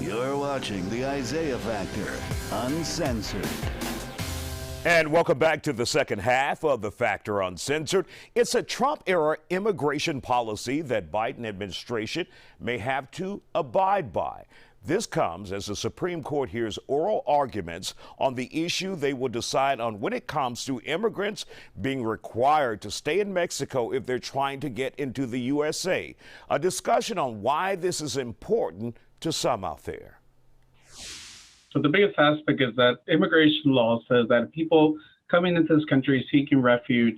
You're watching the Isaiah Factor, Uncensored. And welcome back to the second half of the Factor Uncensored. It's a Trump-era immigration policy that Biden administration may have to abide by. This comes as the Supreme Court hears oral arguments on the issue they will decide on when it comes to immigrants being required to stay in Mexico if they're trying to get into the USA. A discussion on why this is important to some out there. So the biggest aspect is that immigration law says that people coming into this country seeking refuge,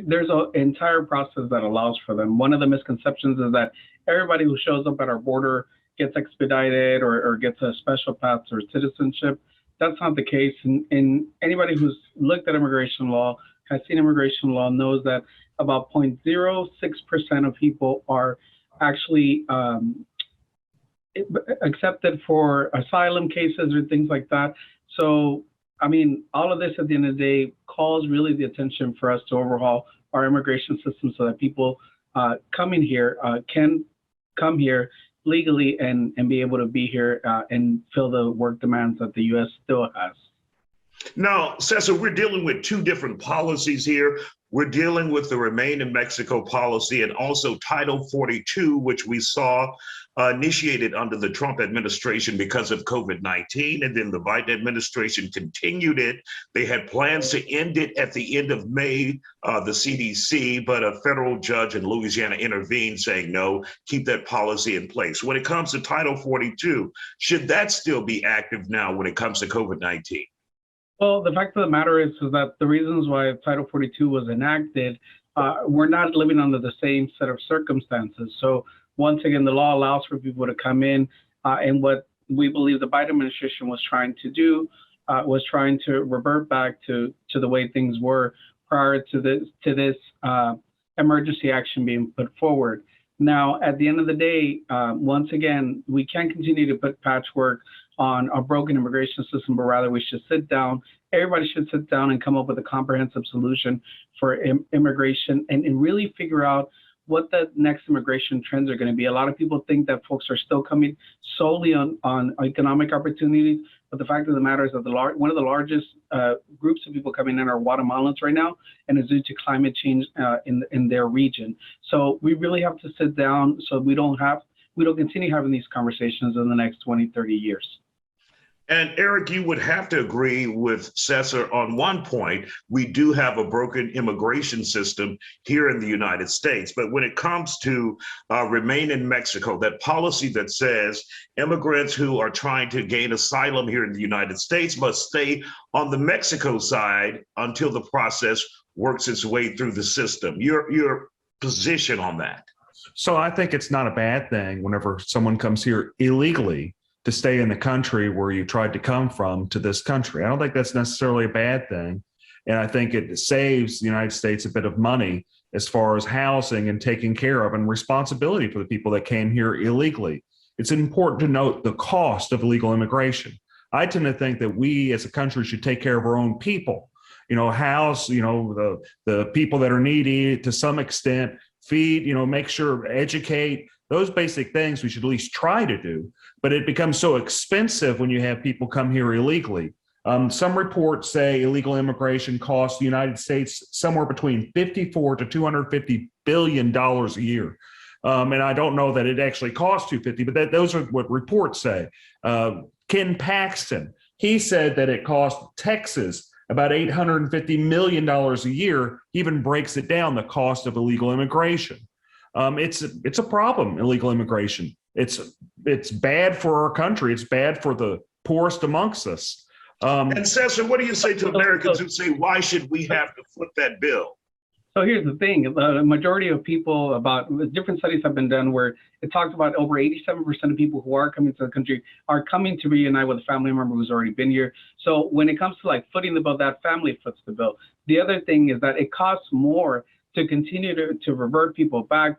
there's an entire process that allows for them. One of the misconceptions is that everybody who shows up at our border gets expedited or gets a special path or citizenship. That's not the case. And anybody who's looked at immigration law, has seen immigration law, knows that about 0.06% of people are actually accepted for asylum cases or things like that. So, I mean, all of this at the end of the day calls really the attention for us to overhaul our immigration system so that people coming here can come here legally and be able to be here and fill the work demands that the U.S. still has. Now, Cesar, we're dealing with two different policies here. We're dealing with the Remain in Mexico policy and also Title 42, which we saw initiated under the Trump administration because of COVID-19. And then the Biden administration continued it. They had plans to end it at the end of May, the CDC, but a federal judge in Louisiana intervened saying, no, keep that policy in place. When it comes to Title 42, should that still be active now when it comes to COVID-19? Well, the fact of the matter is that the reasons why Title 42 was enacted, we're not living under the same set of circumstances. So once again, the law allows for people to come in, and what we believe the Biden administration was trying to do was trying to revert back to the way things were prior to this emergency action being put forward. Now, at the end of the day, once again, we can't continue to put patchwork on a broken immigration system, but rather we should sit down. Everybody should sit down and come up with a comprehensive solution for immigration and really figure out what the next immigration trends are going to be. A lot of people think that folks are still coming solely on economic opportunities, but the fact of the matter is that one of the largest groups of people coming in are Guatemalans right now, and it's due to climate change in their region. So we really have to sit down so we don't continue having these conversations in the next 20, 30 years. And Eric, you would have to agree with Cesar on one point. We do have a broken immigration system here in the United States. But when it comes to Remain in Mexico, that policy that says immigrants who are trying to gain asylum here in the United States must stay on the Mexico side until the process works its way through the system. Your position on that? So I think it's not a bad thing whenever someone comes here illegally to stay in the country where you tried to come from to this country. I don't think that's necessarily a bad thing. And I think it saves the United States a bit of money as far as housing and taking care of and responsibility for the people that came here illegally. It's important to note the cost of illegal immigration. I tend to think that we as a country should take care of our own people, house, the people that are needy to some extent, feed, make sure, educate, those basic things we should at least try to do. But it becomes so expensive when you have people come here illegally. Some reports say illegal immigration costs the United States somewhere between $54 to $250 billion a year. And I don't know that it actually costs $250, but those are what reports say. Ken Paxton, he said that it cost Texas about $850 million a year. He even breaks it down, the cost of illegal immigration. It's a problem, illegal immigration. It's bad for our country. It's bad for the poorest amongst us. And Cesar, what do you say to Americans who say, why should we have to foot that bill? So here's the thing, the majority of people, about different studies have been done where it talks about over 87% of people who are coming to the country are coming to reunite with a family member who's already been here. So when it comes to like footing the bill, that family foots the bill. The other thing is that it costs more to continue to revert people back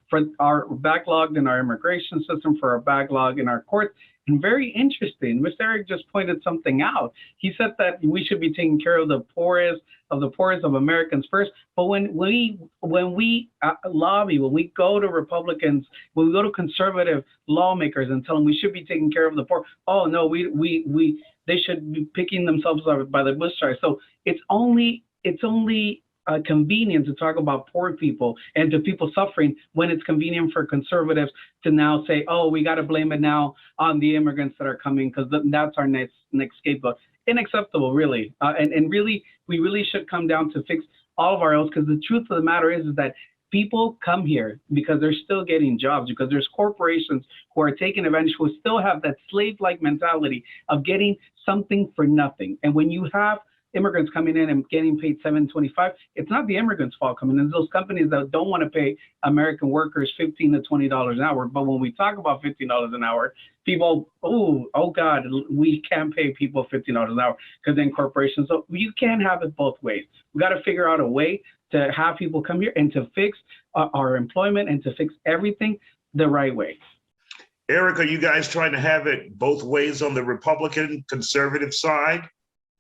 for our backlogged in our immigration system, for our backlog in our courts. And very interesting, Mr. Eric just pointed something out. He said that we should be taking care of the poorest of Americans first. But when we lobby, when we go to Republicans, when we go to conservative lawmakers and tell them we should be taking care of the poor, oh no, they should be picking themselves up by the bootstraps. So it's only convenient to talk about poor people and to people suffering when it's convenient for conservatives to now say, oh, we got to blame it now on the immigrants that are coming because that's our next scapegoat. Unacceptable, really. And really, we really should come down to fix all of our ills, because the truth of the matter is that people come here because they're still getting jobs, because there's corporations who are taking advantage, who still have that slave-like mentality of getting something for nothing. And when you have immigrants coming in and getting paid $7.25, it's not the immigrants' fault coming in. It's those companies that don't want to pay American workers $15 to $20 an hour. But when we talk about $15 an hour, people, oh God, we can't pay people $15 an hour because then corporations. So you can't have it both ways. We got to figure out a way to have people come here and to fix our employment and to fix everything the right way. Eric, are you guys trying to have it both ways on the Republican conservative side?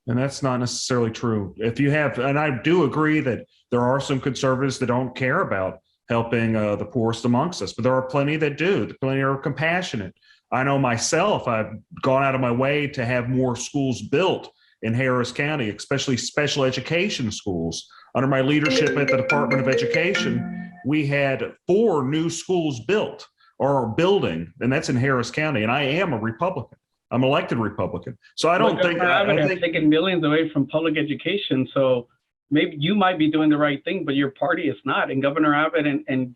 And that's not necessarily true. If you have, and I do agree that there are some conservatives that don't care about helping the poorest amongst us, but there are plenty that do. Plenty are compassionate. I know myself, I've gone out of my way to have more schools built in Harris County, especially special education schools. Under my leadership at the Department of Education, we had 4 new schools built or building, and that's in Harris County. And I am a Republican. I'm elected Republican. So I don't think I've taken millions away from public education. So maybe you might be doing the right thing, but your party is not. And Governor Abbott and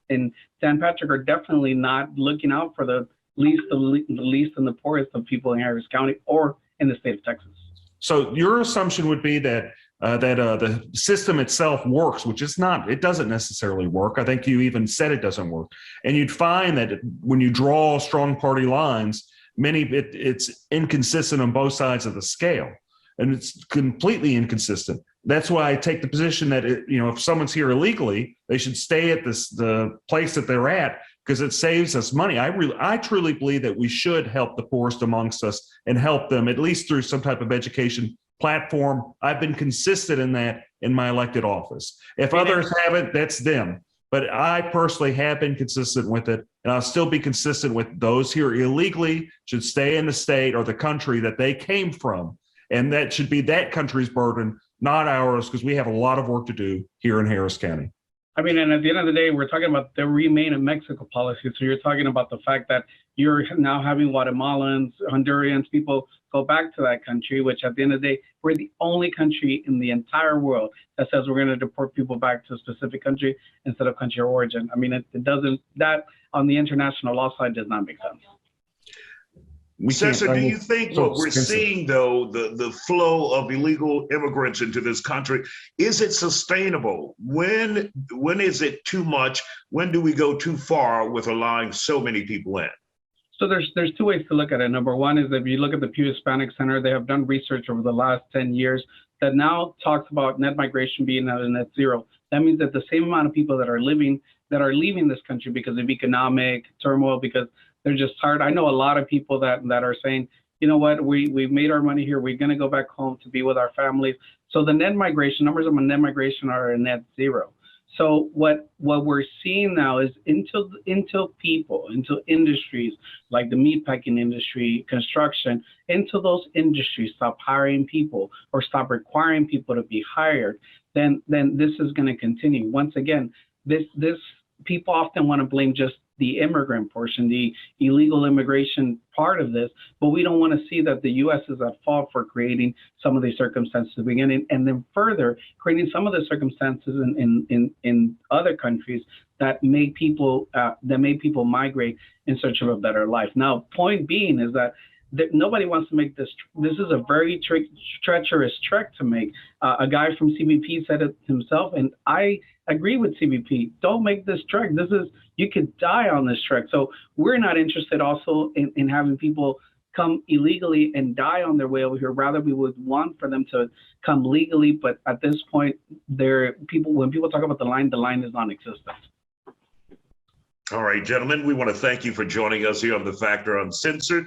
Dan Patrick are definitely not looking out for the least and the poorest of people in Harris County or in the state of Texas. So your assumption would be that the system itself works, which is not. It doesn't necessarily work. I think you even said it doesn't work. And you'd find that when you draw strong party lines, it's inconsistent on both sides of the scale, and it's completely inconsistent. That's why I take the position that if someone's here illegally, they should stay at the place that they're at, because it saves us money. I truly believe that we should help the poorest amongst us and help them at least through some type of education platform. I've been consistent in that in my elected office. If others haven't, that's them. But I personally have been consistent with it, and I'll still be consistent with those here illegally should stay in the state or the country that they came from. And that should be that country's burden, not ours, because we have a lot of work to do here in Harris County. I mean, and at the end of the day, we're talking about the Remain in Mexico policy. So you're talking about the fact that you're now having Guatemalans, Hondurans, people go back to that country, which at the end of the day, we're the only country in the entire world that says we're going to deport people back to a specific country instead of country of origin. I mean, it doesn't, that on the international law side does not make sense. Cesar, do you think what we're seeing, though, the flow of illegal immigrants into this country, is it sustainable? When is it too much? When do we go too far with allowing so many people in? So there's 2 ways to look at it. Number one is if you look at the Pew Hispanic Center, they have done research over the last 10 years that now talks about net migration being at a net zero. That means that the same amount of people that are leaving this country because of economic turmoil, because they're just tired. I know a lot of people that are saying, you know what, we've made our money here. We're going to go back home to be with our families. So the net migration numbers of net migration are a net zero. So what we're seeing now is into industries like the meatpacking industry, construction, into those industries stop hiring people or stop requiring people to be hired, then this is going to continue. Once again, this people often want to blame just the immigrant portion, the illegal immigration part of this, but we don't want to see that the U.S. is at fault for creating some of these circumstances at the beginning, and then further creating some of the circumstances in other countries that make people migrate in search of a better life. Now, point being is that nobody wants to make this. This is a very treacherous trek to make. A guy from CBP said it himself, and I agree with CBP. Don't make this trek. You could die on this trek. So we're not interested also in having people come illegally and die on their way over here. Rather, we would want for them to come legally. But at this point, when people talk about the line is non-existent. All right, gentlemen, we want to thank you for joining us here on The Factor Uncensored.